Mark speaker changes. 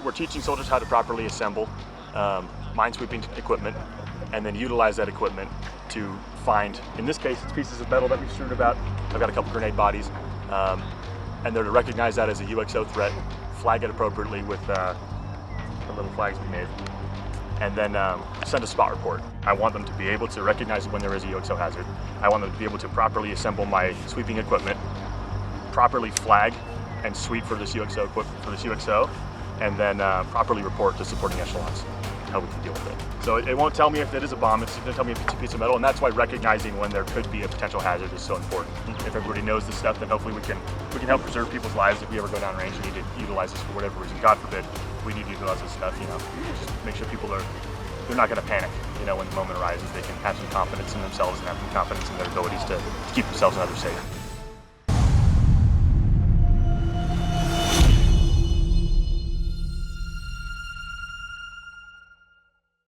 Speaker 1: We're teaching soldiers how to properly assemble minesweeping equipment and then utilize that equipment to find, in this case, it's pieces of metal that we've strewn about. I've got a couple grenade bodies, and they're to recognize that as a UXO threat, flag it appropriately with the little flags we made, and then send a spot report. I want them to be able to recognize when there is a UXO hazard. I want them to be able to properly assemble my sweeping equipment, properly flag and sweep for this UXO, and then properly report to supporting echelons how we can deal with it. So it won't tell me if it is a bomb, it's going to tell me if it's a piece of metal, and that's why recognizing when there could be a potential hazard is so important. If everybody knows this stuff, then hopefully we can help preserve people's lives if we ever go down range and need to utilize this for whatever reason. God forbid we need to utilize this stuff, you know. Just make sure people they're not going to panic, you know, when the moment arises. They can have some confidence in themselves and have some confidence in their abilities to keep themselves and others safe.